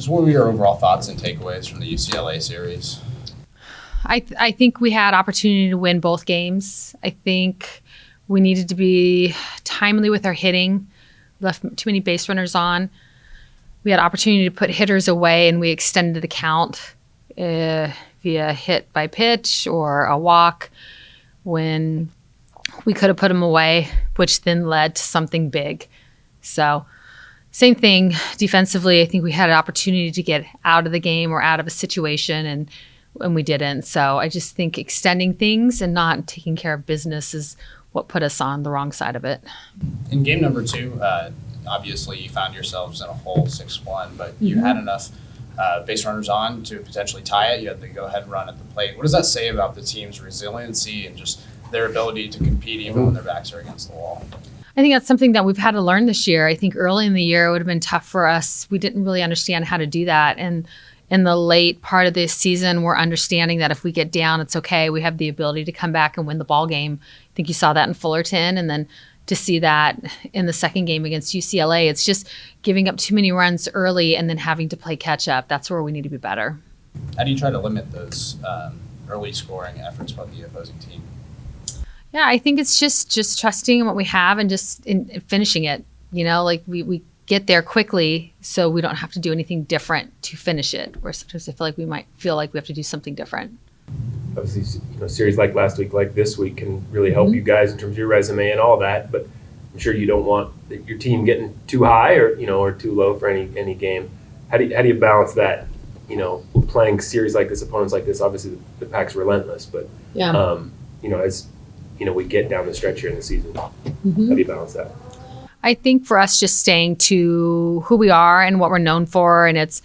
Just what were your overall thoughts and takeaways from the UCLA series? I think we had opportunity to win both games. I think we needed to be timely with our hitting, left too many base runners on. We had opportunity to put hitters away, and we extended the count via hit by pitch or a walk when we could have put them away, which then led to something big. So same thing defensively. I think we had an opportunity to get out of the game or out of a situation, and we didn't. So I just think extending things and not taking care of business is what put us on the wrong side of it. In game number 2, obviously you found yourselves in a hole 6-1, but you had enough base runners on to potentially tie it. You had the go-ahead run at the plate. What does that say about the team's resiliency and just their ability to compete even when their backs are against the wall? I think that's something that we've had to learn this year. I think early in the year it would have been tough for us. We didn't really understand how to do that. And in the late part of this season, we're understanding that if we get down, it's okay. We have the ability to come back and win the ball game. I think you saw that in Fullerton, and then to see that in the second game against UCLA. It's just giving up too many runs early and then having to play catch up. That's where we need to be better. How do you try to limit those early scoring efforts by the opposing team? Yeah, I think it's just trusting in what we have and just in finishing it. You know, like we get there quickly so we don't have to do anything different to finish it. Where sometimes I feel like we might feel like we have to do something different. Obviously, series like last week, like this week, can really help you guys in terms of your resume and all that. But I'm sure you don't want your team getting too high or too low for any game. How do you balance that? Playing series like this, opponents like this. Obviously, the Pac's relentless, but as we get down the stretch here in the season, how do you balance that? I think for us, just staying to who we are and what we're known for, and it's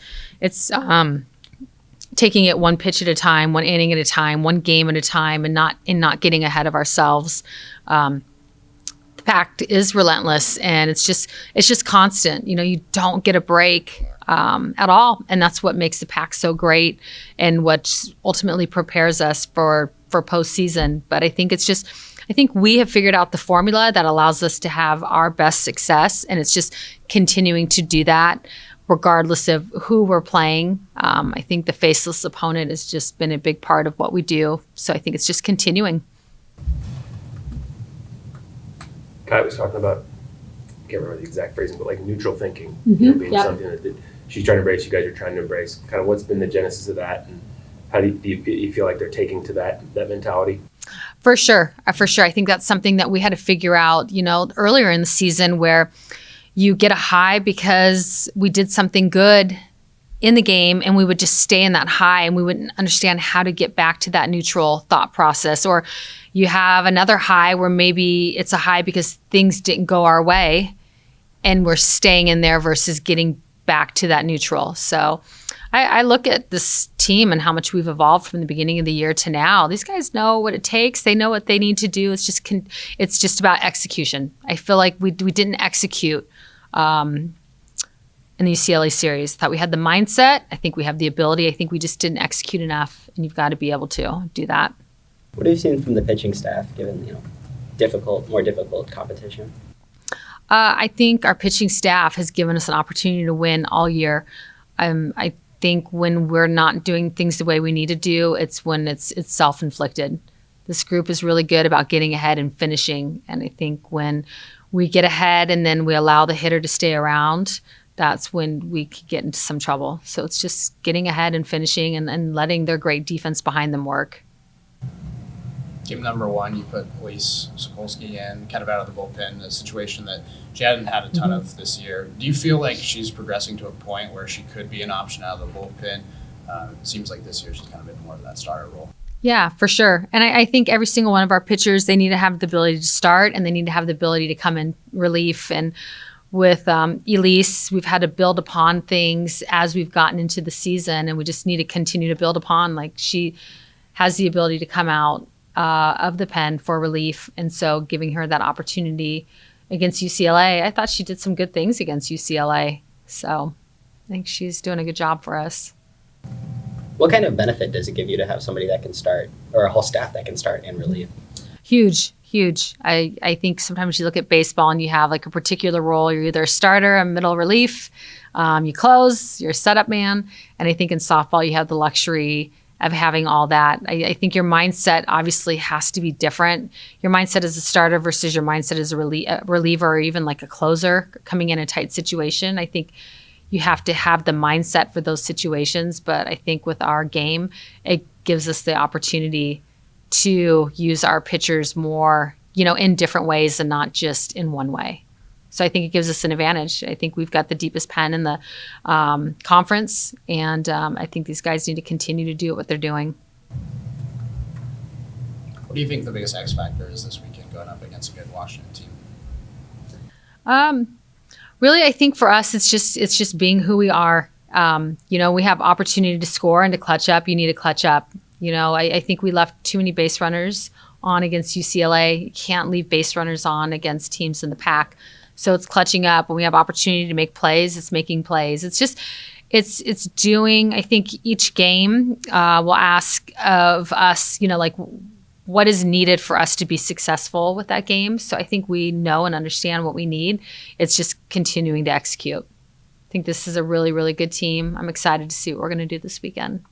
taking it one pitch at a time, one inning at a time, one game at a time, and not getting ahead of ourselves. The Pac is relentless, and it's just constant. You don't get a break at all, and that's what makes the Pac so great, and what ultimately prepares us for postseason. But I think we have figured out the formula that allows us to have our best success, and it's just continuing to do that regardless of who we're playing. I think the faceless opponent has just been a big part of what we do, so I think it's just continuing. Kai was talking about, I can't remember the exact phrasing, but like neutral thinking, being something that she's trying to embrace, you guys are trying to embrace. Kind of what's been the genesis of that, and how do you feel like they're taking to that mentality? For sure. I think that's something that we had to figure out, earlier in the season, where you get a high because we did something good in the game and we would just stay in that high and we wouldn't understand how to get back to that neutral thought process. Or you have another high where maybe it's a high because things didn't go our way and we're staying in there versus getting back to that neutral. So I look at this team and how much we've evolved from the beginning of the year to now. These guys know what it takes. They know what they need to do. It's just about execution. I feel like we didn't execute in the UCLA series. I thought we had the mindset. I think we have the ability. I think we just didn't execute enough, and you've got to be able to do that. What have you seen from the pitching staff, given more difficult competition? I think our pitching staff has given us an opportunity to win all year. I think when we're not doing things the way we need to do, it's when it's self-inflicted. This group is really good about getting ahead and finishing, and I think when we get ahead and then we allow the hitter to stay around, that's when we could get into some trouble. So it's just getting ahead and finishing and letting their great defense behind them work. Game number 1, you put Elise Sokolsky in, kind of out of the bullpen, a situation that she hadn't had a ton of this year. Do you feel like she's progressing to a point where she could be an option out of the bullpen? It seems like this year she's kind of been more of that starter role. Yeah, for sure. And I think every single one of our pitchers, they need to have the ability to start and they need to have the ability to come in relief. And with Elise, we've had to build upon things as we've gotten into the season, and we just need to continue to build upon. Like, she has the ability to come out of the pen for relief. And so giving her that opportunity against UCLA, I thought she did some good things against UCLA. So I think she's doing a good job for us. What kind of benefit does it give you to have somebody that can start, or a whole staff that can start in relief? Huge. I think sometimes you look at baseball and you have like a particular role. You're either a starter, a middle relief. You close, you're a setup man. And I think in softball, you have the luxury of having all that. I think your mindset obviously has to be different. Your mindset as a starter versus your mindset as a reliever or even like a closer coming in a tight situation. I think you have to have the mindset for those situations. But I think with our game, it gives us the opportunity to use our pitchers more, in different ways and not just in one way. So I think it gives us an advantage. I think we've got the deepest pen in the conference, and I think these guys need to continue to do what they're doing. What do you think the biggest X factor is this weekend going up against a good Washington team? Really, I think for us, it's just being who we are. We have opportunity to score and to clutch up. You need to clutch up. I think we left too many base runners on against UCLA. You can't leave base runners on against teams in the pack. So it's clutching up. When we have opportunity to make plays, it's making plays. It's doing, I think each game will ask of us, what is needed for us to be successful with that game. So I think we know and understand what we need. It's just continuing to execute. I think this is a really, really good team. I'm excited to see what we're going to do this weekend.